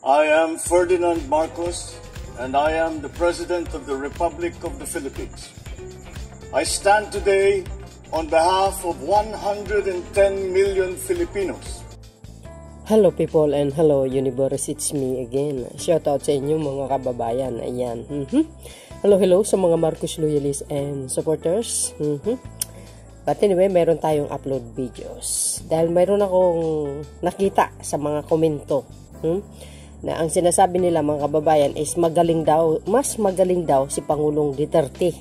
I am Ferdinand Marcos, and I am the President of the Republic of the Philippines. I stand today on behalf of 110 million Filipinos. Hello people and hello universe, it's me again. Shout out sa inyo mga kababayan. Ayan. Hello sa mga Marcos loyalists and supporters. But anyway, meron tayong upload videos. Dahil meron akong nakita sa mga komento na ang sinasabi nila mga kababayan is mas magaling daw si Pangulong Duterte.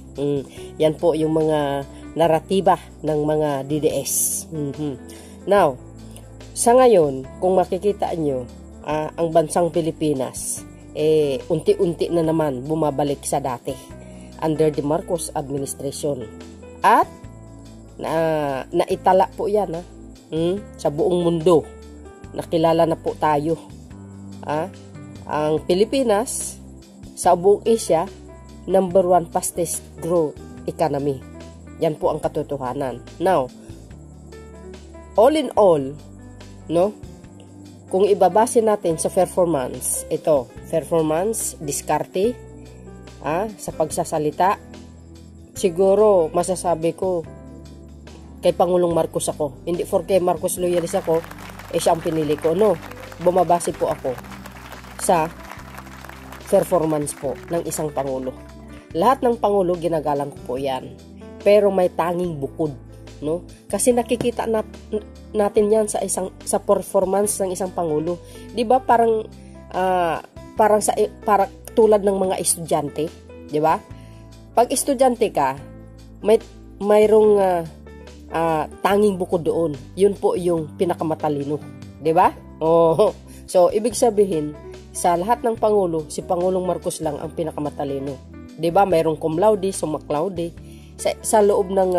Yan po yung mga naratiba ng mga DDS. Now, sa ngayon, kung makikita nyo, ang bansang Pilipinas, unti-unti na naman bumabalik sa dati under the Marcos administration. At naitala po yan sa buong mundo. Nakilala na po tayo. Ang Pilipinas sa buong Asia, number 1 fastest growth economy. Yan po ang katotohanan. Now, all in all, kung ibabase natin sa performance, performance, diskarte, sa pagsasalita, siguro masasabi ko kay Pangulong Marcos ako. Hindi kay Marcos loyalist ako, siya ang pinili ko. Bumabase po ako sa performance po ng isang Pangulo. Lahat ng Pangulo, ginagalang ko po yan. Pero may tanging bukod. Kasi nakikita natin yan sa performance ng isang Pangulo. Di ba parang tulad ng mga estudyante, di ba? Pag estudyante ka, mayroong tanging bukod doon. Yun po yung pinakamatalino, di ba? So ibig sabihin, sa lahat ng Pangulo, si Pangulong Marcos lang ang pinakamatalino. Di ba? Mayroong cum laude, summa laude sa loob ng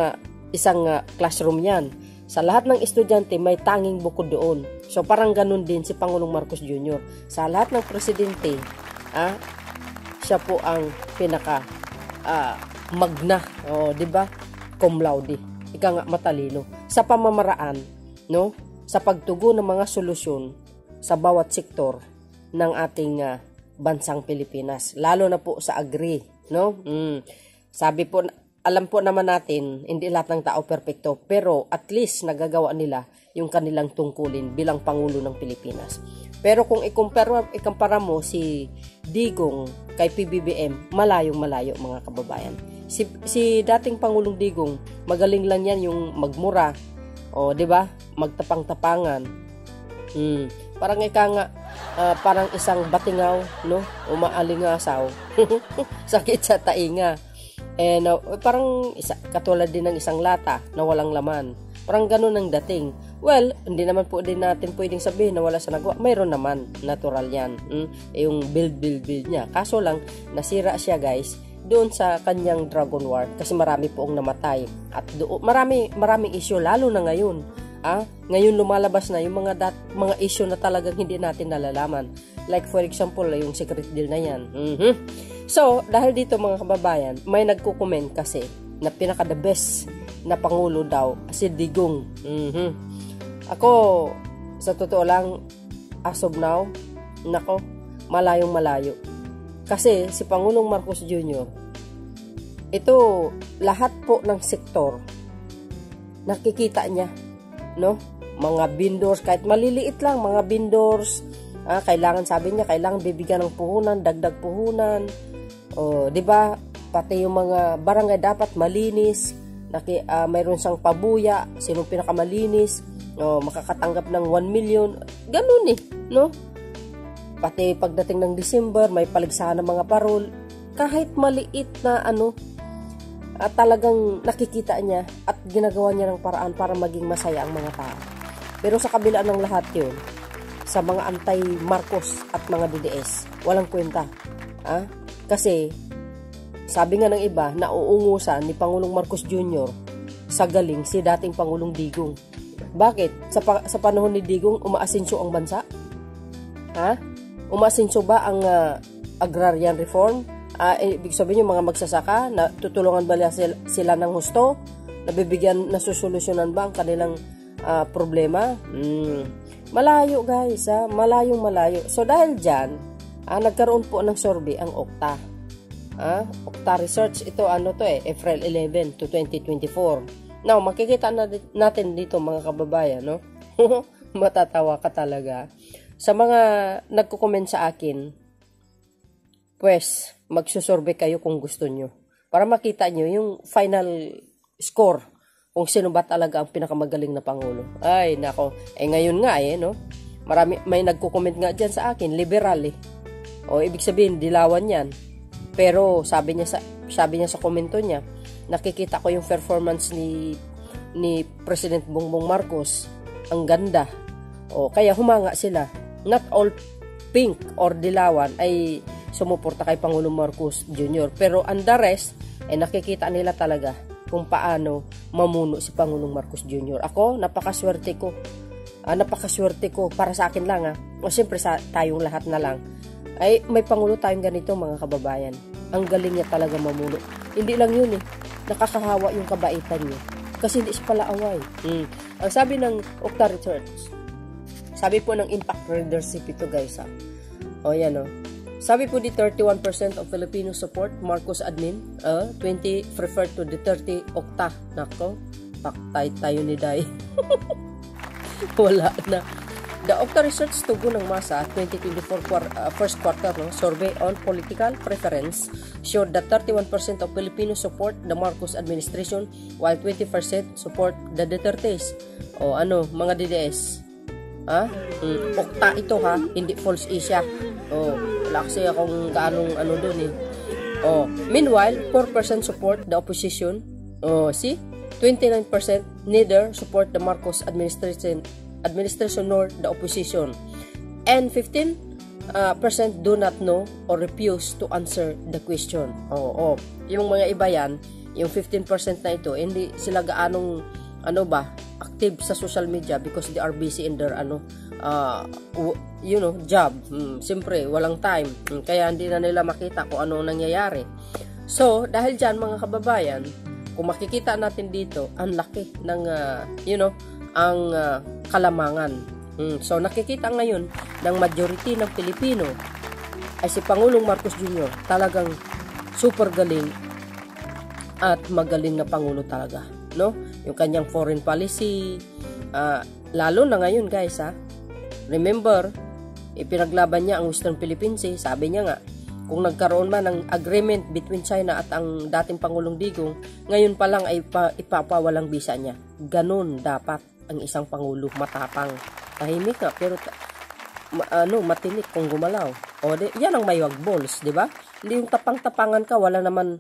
isang classroom yan. Sa lahat ng estudyante, may tanging bukod doon. So, parang ganun din si Pangulong Marcos Jr. Sa lahat ng presidente, siya po ang pinaka magna. Diba? Cum laude. Ika nga matalino. Sa pamamaraan, sa pagtugon ng mga solusyon sa bawat sektor ng ating bansang Pilipinas. Lalo na po sa agri. Sabi po, alam po naman natin, hindi lahat ng tao perpekto, pero at least nagagawa nila yung kanilang tungkulin bilang Pangulo ng Pilipinas. Pero kung ikumpara mo si Digong kay PBBM, malayong-malayo mga kababayan. Si dating Pangulong Digong, magaling lang yan yung magmura, di ba? Magtapang-tapangan. Parang parang isang batingaw, umaalingasaw. Sakit sa tainga. And parang katulad din ng isang lata na walang laman. Parang ganun ang dating. Well, hindi naman po din natin pwedeng sabihin na wala sa nagawa. Mayroon naman, natural yan. Yung build niya. Kaso lang, nasira siya guys doon sa kanyang Dragon War kasi marami poong namatay. At maraming issue lalo na ngayon. Ngayon lumalabas na yung mga issue na talagang hindi natin nalalaman. Like for example, yung secret deal na yan. So, dahil dito mga kababayan, may nagko-comment kasi na pinaka the best na Pangulo daw si Digong. Ako, sa totoo lang, as of now, malayong-malayo. Kasi si Pangulong Marcos Jr., ito, lahat po ng sektor, nakikita niya, mga vendors, kahit maliliit lang, mga vendors, kailangan, sabi niya, kailangan bibigyan ng puhunan, dagdag puhunan, di ba? Pati yung mga barangay dapat malinis, mayroon siyang pabuya, sinong pinakamalinis, makakatanggap ng 1 million, ganun Pati pagdating ng December, may paligsahan ng mga parol, kahit maliit na at talagang nakikita niya at ginagawa niya ng paraan para maging masaya ang mga tao. Pero sa kabila ng lahat yun, sa mga anti-Marcos at mga DDS, walang kwenta. Kasi, sabi nga ng iba, nauungusan ni Pangulong Marcos Jr. sa galing si dating Pangulong Digong. Bakit? Sa panahon ni Digong, umaasinso ang bansa? Umaasinso ba ang agrarian reform? Ibig sabihin yung mga magsasaka, na tutulungan ba sila ng husto? Nasusolusyonan ba ang kanilang problema? Malayo guys, malayong malayo. So dahil dyan, nagkaroon po ng survey ang Okta. Okta Research, ito April 11 to 2024. Now, makikita natin dito mga kababayan, no? Matatawa ka talaga. Sa mga nagko-comment sa akin, pues, magsusurvey kayo kung gusto nyo. Para makita nyo yung final score kung sino ba talaga ang pinakamagaling na Pangulo. Ay, nako. Ngayon nga no? May nagko-comment nga dyan sa akin, liberal O, ibig sabihin, dilawan yan. Pero, sabi niya sa komento niya, nakikita ko yung performance ni President Bongbong Marcos. Ang ganda. O, kaya humanga sila. Not all pink or dilawan ay sumuporta kay Pangulong Marcos Jr. Pero, ang the rest, nakikita nila talaga kung paano mamuno si Pangulong Marcos Jr. Ako, napakaswerte ko. Napakaswerte ko para sa akin lang. O siyempre sa tayong lahat na lang. Ay, may Pangulo tayong ganito mga kababayan. Ang galing niya talaga mamuno. Hindi lang yun nakakahawa yung kabaitan niya. Kasi hindi siya pala away. Ang sabi ng Okta Research, sabi po ng Impact Leadership ito guys O yan Sabi po di 31% of Filipinos support Marcos admin, 20 prefer to the 30 Okta. Nako, paktay tayo ni Day. Wala na. The Okta Research tugon ng masa 2024 first quarter survey on political preference showed that 31% of Filipinos support the Marcos administration while 20% support the Dutertes. O mga DDS. Okta ito hindi false siya. Wala kasi akong gaanong doon meanwhile, 4% support the opposition. See? 29% neither support the Marcos administration nor the opposition. And 15% do not know or refuse to answer the question. Yung mga iba yan, yung 15% na ito, hindi sila gaanong active sa social media because they are busy in their job. Siyempre, walang time. Kaya hindi na nila makita kung ano nangyayari. So, dahil dyan mga kababayan, kung makikita natin dito, ang laki ng, ang kalamangan. So, nakikita ngayon ng majority ng Pilipino ay si Pangulong Marcos Jr. talagang super galing at magaling na Pangulo talaga. No? Yung kanyang foreign policy, lalo na ngayon guys remember, ipinaglaban niya ang Western Philippines sabi niya nga, kung nagkaroon man ng agreement between China at ang dating Pangulong Digong, ngayon pa lang ay ipapawalang bisa niya. Ganon dapat ang isang Pangulo, matapang. Tahimik nga, pero matinik kung gumalaw. Yan ang maywag balls, di ba? Hindi yung tapang-tapangan ka, wala naman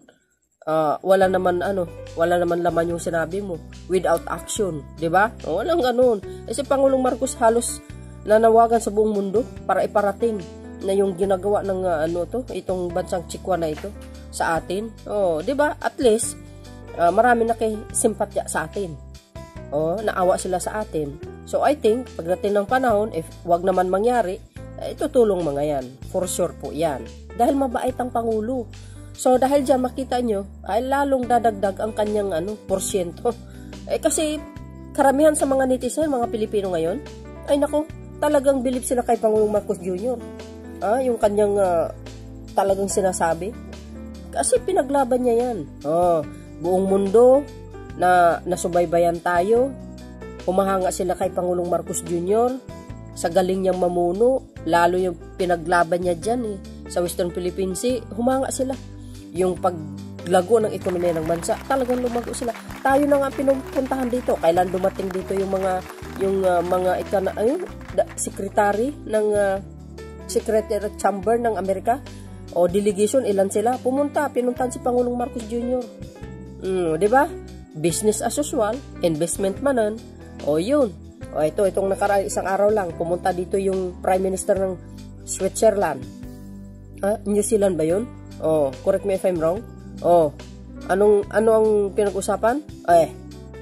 laman yung sinabi mo without action, di ba? Walang ganun. Si Pangulong Marcos halos nanawagan sa buong mundo para iparating na yung ginagawa ng itong bansang Chikwa na ito sa atin. Di ba? At least marami na kay simpatya sa atin. Naawa sila sa atin. So I think pagdating ng panahon, if wag naman mangyari, tutulong mga yan. For sure po yan. Dahil mabait ang Pangulo. So, dahil dyan, makita nyo, ay lalong dadagdag ang kanyang porsyento. Kasi, karamihan sa mga netizen, mga Pilipino ngayon, ay nako, talagang bilib sila kay Pangulong Marcos Jr. Yung kanyang talagang sinasabi. Kasi pinaglaban niya yan. Buong mundo na nasubaybayan tayo, humahanga sila kay Pangulong Marcos Jr. sa galing niyang mamuno, lalo yung pinaglaban niya dyan sa Western Philippines Sea, humanga sila. Yung paglago ng ekonomiya ng bansa, talagang lumago sila. Tayo na nga pinupuntahan dito. Kailan dumating dito yung mga secretary ng Secretary Chamber ng Amerika o delegation, ilan sila? Pinuntahan si Pangulong Marcos Jr. Di ba? Business as usual, investment manan. Yun. Itong isang araw lang, pumunta dito yung Prime Minister ng Switzerland. New Zealand ba yun? Correct me if I'm wrong. Ano ang pinag-usapan?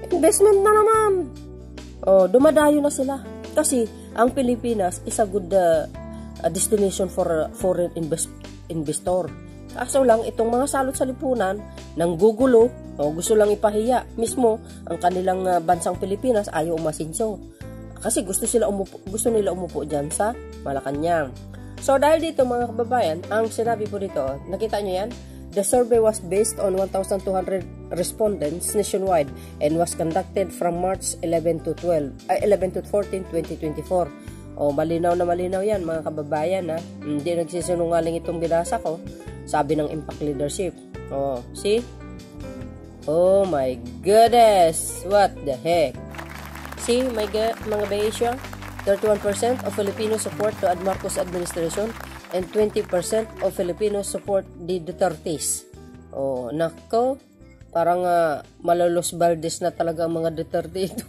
Investment na naman. Dumadayo na sila. Kasi ang Pilipinas is a good destination for foreign investor. Kaso lang itong mga salot sa lipunan ng gugulo, gusto lang ipahiya mismo ang kanilang bansang Pilipinas, ayaw umasinso. Kasi gusto nila umupo diyan sa Malacanang. So dahil dito mga kababayan, ang sinabi po dito, nakita nyo yan? The survey was based on 1,200 respondents nationwide and was conducted from March 11 to 14, 2024. O, malinaw na malinaw yan mga kababayan ha. Hindi nagsisinungaling itong binasa ko. Sabi ng Impact Leadership. O, see? Oh my goodness! What the heck? See, mga Beasya? 31% of Filipinos support to Marcos administration and 20% of Filipinos support the Dutertes. Oh, nako. Parang Malolos Valdez na talaga ang mga Duterte ito.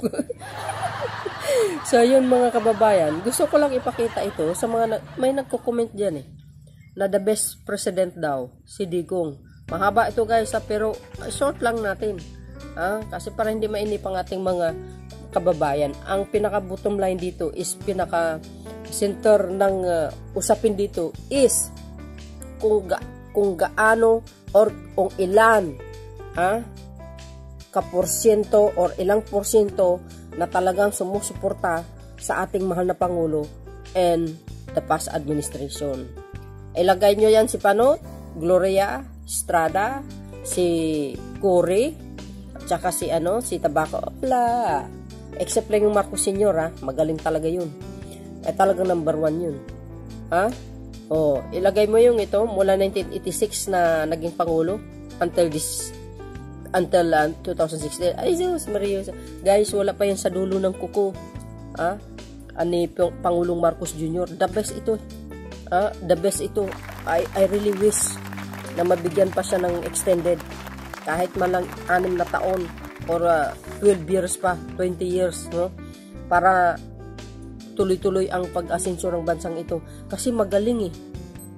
So, yun mga kababayan. Gusto ko lang ipakita ito sa mga may nagko-comment diyan na the best president daw, si Digong. Mahaba ito guys pero short lang natin. Kasi para hindi mainip ang ating mga kababayan. Ang pinaka-bottom line dito is pinaka-center ng usapin dito is kung gaano or kung ilan kaporsyento or ilang porsyento na talagang sumusuporta sa ating mahal na Pangulo and the past administration. Ilagay nyo yan si Panot, Gloria Estrada, si Cory, at saka si Tabaco. Wala. Except lang yung Marcos Sr. Magaling talaga yun. Ay talagang number 1 yun. Ilagay mo yung ito mula 1986 na naging Pangulo until 2016. Ay, Diyos, Maria. Guys, wala pa yan sa dulo ng kuko. Ani Pangulong Marcos Jr. The best ito. The best ito. I really wish na mabigyan pa siya ng extended kahit man lang 6 na taon or 12 years pa, 20 years, no? Para tuloy-tuloy ang pag-asensyo ng bansang ito. Kasi magaling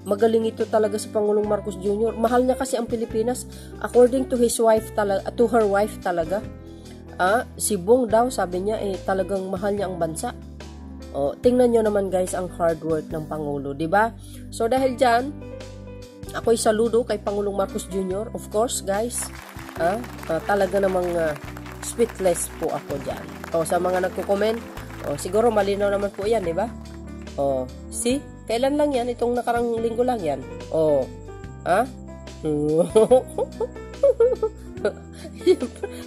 Magaling ito talaga si Pangulong Marcos Jr. Mahal niya kasi ang Pilipinas according to his wife talaga, to her wife talaga. Si Bong daw sabi niya talagang mahal niya ang bansa. Tingnan niyo naman guys ang hard work ng Pangulo, 'di ba? So dahil diyan, ako'y saludo kay Pangulong Marcos Jr. Of course, guys. Talaga namang speechless po ako diyan. Sa mga nagko-comment, siguro malinaw naman po 'yan, 'di ba? See? Kailan lang 'yan? Itong nakarang linggo lang 'yan.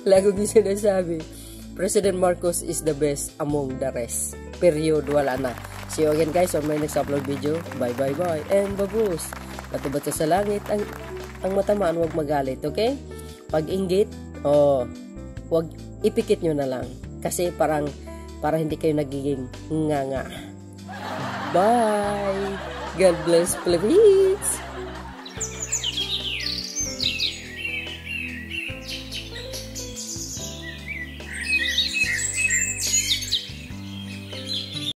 Lago din sinasabi, President Marcos is the best among the rest. Period, wala na. See you again guys on my next upload video. Bye. And babus. Bato-bato sa langit. Ang matamaan, huwag magalit, okay? Pag inggit, huwag ipikit nyo na lang. Kasi para hindi kayo nagiging nga. Bye! God bless Philippines!